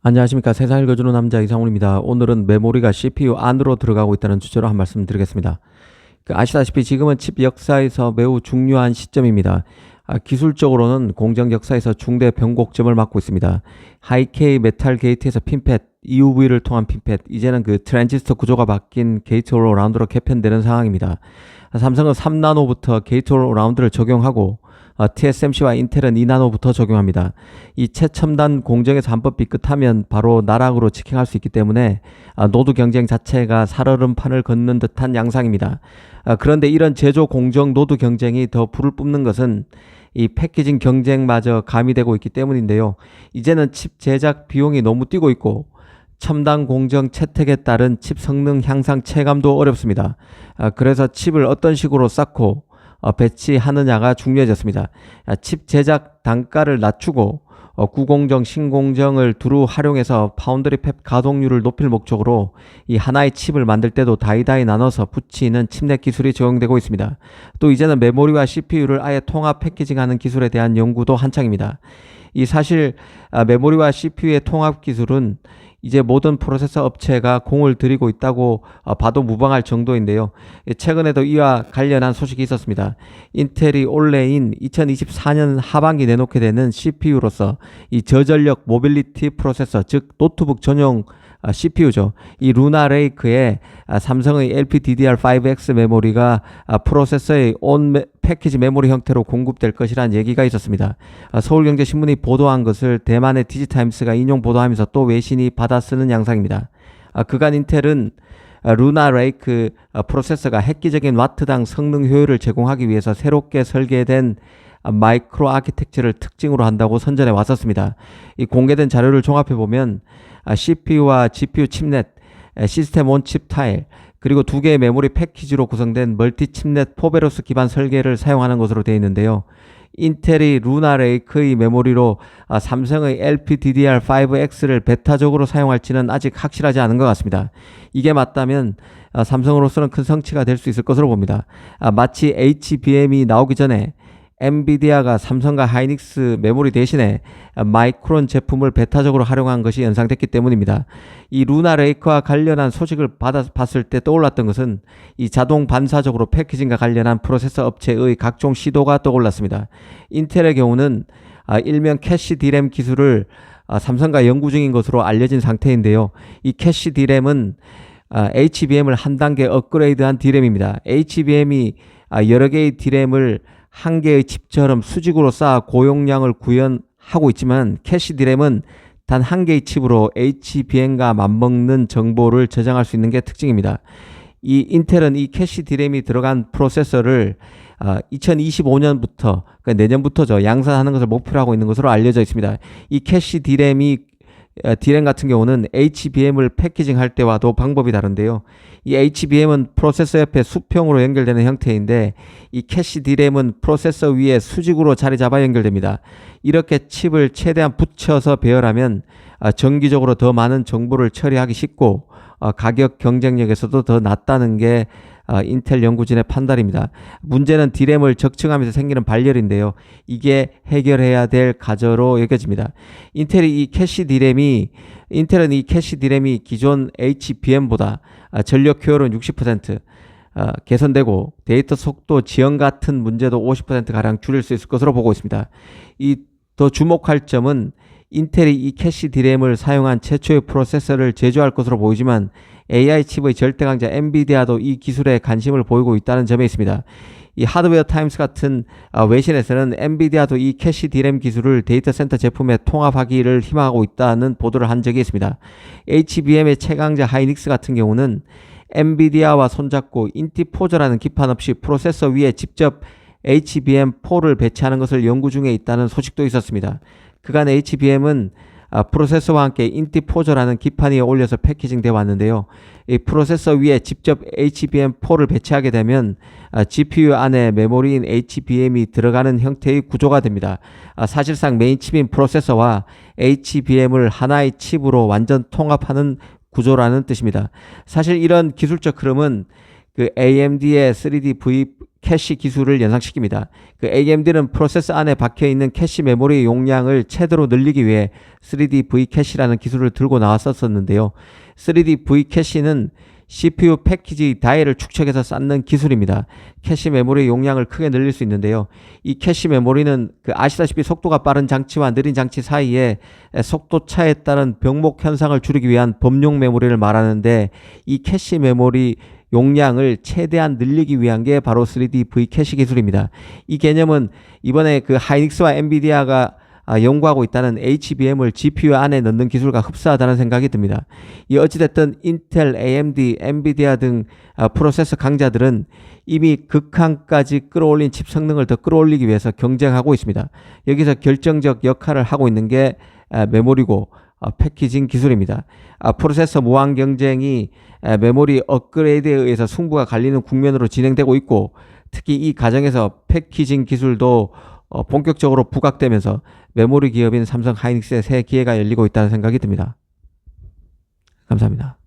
안녕하십니까. 세상 읽어주는 남자 이상훈입니다. 오늘은 메모리가 CPU 안으로 들어가고 있다는 주제로 한 말씀 드리겠습니다. 아시다시피 지금은 칩 역사에서 매우 중요한 시점입니다. 기술적으로는 공정 역사에서 중대 변곡점을 맞고 있습니다. 하이K 메탈 게이트에서 핀팻, EUV를 통한 핀팻, 이제는 트랜지스터 구조가 바뀐 게이트 올 어라운드로 개편되는 상황입니다. 삼성은 3나노부터 게이트 올 어라운드를 적용하고 TSMC와 인텔은 2나노부터 적용합니다. 이 최첨단 공정에서 한번 삐끗하면 바로 나락으로 직행할 수 있기 때문에 노드 경쟁 자체가 살얼음판을 걷는 듯한 양상입니다. 그런데 이런 제조 공정 노드 경쟁이 더 불을 뿜는 것은 이 패키징 경쟁마저 가미되고 있기 때문인데요. 이제는 칩 제작 비용이 너무 뛰고 있고 첨단 공정 채택에 따른 칩 성능 향상 체감도 어렵습니다. 그래서 칩을 어떤 식으로 쌓고 배치하느냐가 중요해졌습니다. 칩 제작 단가를 낮추고 구공정, 신공정을 두루 활용해서 파운드리 팹 가동률을 높일 목적으로 이 하나의 칩을 만들 때도 다이다이 나눠서 붙이는 칩넷 기술이 적용되고 있습니다. 또 이제는 메모리와 CPU를 아예 통합 패키징하는 기술에 대한 연구도 한창입니다. 이 사실 메모리와 CPU의 통합 기술은 이제 모든 프로세서 업체가 공을 들이고 있다고 봐도 무방할 정도인데요. 최근에도 이와 관련한 소식이 있었습니다. 인텔이 올해인 2024년 하반기 내놓게 되는 CPU로서 이 저전력 모빌리티 프로세서, 즉 노트북 전용 CPU죠. 이 루나 레이크에 삼성의 LPDDR5X 메모리가 프로세서의 온 패키지 메모리 형태로 공급될 것이라는 얘기가 있었습니다. 서울경제신문이 보도한 것을 대만의 디지타임스가 인용 보도하면서 또 외신이 받아 쓰는 양상입니다. 그간 인텔은 루나 레이크 프로세서가 획기적인 와트당 성능 효율을 제공하기 위해서 새롭게 설계된 마이크로 아키텍처를 특징으로 한다고 선전해 왔었습니다. 이 공개된 자료를 종합해 보면 CPU와 GPU 칩넷, 시스템 온 칩 타일, 그리고 두 개의 메모리 패키지로 구성된 멀티 칩넷 포베로스 기반 설계를 사용하는 것으로 되어 있는데요. 인텔이 루나 레이크의 메모리로 삼성의 LPDDR5X를 베타적으로 사용할지는 아직 확실하지 않은 것 같습니다. 이게 맞다면 삼성으로서는 큰 성취가 될 수 있을 것으로 봅니다. 마치 HBM이 나오기 전에 엔비디아가 삼성과 하이닉스 메모리 대신에 마이크론 제품을 베타적으로 활용한 것이 연상됐기 때문입니다. 이 루나 레이크와 관련한 소식을 봤을 때 떠올랐던 것은 이 자동 반사적으로 패키징과 관련한 프로세서 업체의 각종 시도가 떠올랐습니다. 인텔의 경우는 일명 캐시 D램 기술을 삼성과 연구 중인 것으로 알려진 상태인데요. 이 캐시 D램은 HBM을 한 단계 업그레이드한 D램입니다. HBM이 여러 개의 D램을 한 개의 칩처럼 수직으로 쌓아 고용량을 구현하고 있지만 캐시 D램은 단 한 개의 칩으로 HBM과 맞먹는 정보를 저장할 수 있는 게 특징입니다. 이 인텔은 이 캐시 D램이 들어간 프로세서를 2025년부터 그러니까 내년부터죠, 양산하는 것을 목표로 하고 있는 것으로 알려져 있습니다. 이 캐시 D램 같은 경우는 HBM을 패키징할 때와도 방법이 다른데요. 이 HBM은 프로세서 옆에 수평으로 연결되는 형태인데 이 캐시 D램은 프로세서 위에 수직으로 자리 잡아 연결됩니다. 이렇게 칩을 최대한 붙여서 배열하면 정기적으로 더 많은 정보를 처리하기 쉽고 가격 경쟁력에서도 더 낫다는 게 인텔 연구진의 판단입니다. 문제는 D램을 적층하면서 생기는 발열인데요. 이게 해결해야 될 과제로 여겨집니다. 인텔은 이 캐시 D램이 기존 HBM보다 전력 효율은 60% 개선되고 데이터 속도 지연 같은 문제도 50%가량 줄일 수 있을 것으로 보고 있습니다. 더 주목할 점은 인텔이 이 캐시 D램을 사용한 최초의 프로세서를 제조할 것으로 보이지만 AI 칩의 절대 강자 엔비디아도 이 기술에 관심을 보이고 있다는 점에 있습니다. 이 하드웨어 타임스 같은 외신에서는 엔비디아도 이 캐시 D램 기술을 데이터 센터 제품에 통합하기를 희망하고 있다는 보도를 한 적이 있습니다. HBM의 최강자 하이닉스 같은 경우는 엔비디아와 손잡고 인티포저라는 기판 없이 프로세서 위에 직접 HBM4를 배치하는 것을 연구 중에 있다는 소식도 있었습니다. 그간 HBM은 프로세서와 함께 인티포저라는 기판 위에 올려서 패키징 되어 왔는데요. 이 프로세서 위에 직접 HBM4를 배치하게 되면 GPU 안에 메모리인 HBM이 들어가는 형태의 구조가 됩니다. 사실상 메인 칩인 프로세서와 HBM을 하나의 칩으로 완전 통합하는 구조라는 뜻입니다. 사실 이런 기술적 흐름은 그 AMD의 3D V 캐시 기술을 연상시킵니다. 그 AMD는 프로세서 안에 박혀 있는 캐시 메모리 용량을 최대로 늘리기 위해 3D V 캐시라는 기술을 들고 나왔었는데요. 3D V 캐시는 CPU 패키지 다이를 축적해서 쌓는 기술입니다. 캐시 메모리 용량을 크게 늘릴 수 있는데요. 이 캐시 메모리는 아시다시피 속도가 빠른 장치와 느린 장치 사이에 속도 차에 따른 병목 현상을 줄이기 위한 범용 메모리를 말하는데, 이 캐시 메모리 용량을 최대한 늘리기 위한 게 바로 3D V 캐시 기술입니다. 이 개념은 이번에 하이닉스와 엔비디아가 연구하고 있다는 HBM을 GPU 안에 넣는 기술과 흡사하다는 생각이 듭니다. 어찌됐든 인텔, AMD, 엔비디아 등 프로세서 강자들은 이미 극한까지 끌어올린 칩 성능을 더 끌어올리기 위해서 경쟁하고 있습니다. 여기서 결정적 역할을 하고 있는 게 메모리고 패키징 기술입니다. 프로세서 무한 경쟁이 메모리 업그레이드에 의해서 승부가 갈리는 국면으로 진행되고 있고, 특히 이 과정에서 패키징 기술도 본격적으로 부각되면서 메모리 기업인 삼성 하이닉스의 새 기회가 열리고 있다는 생각이 듭니다. 감사합니다.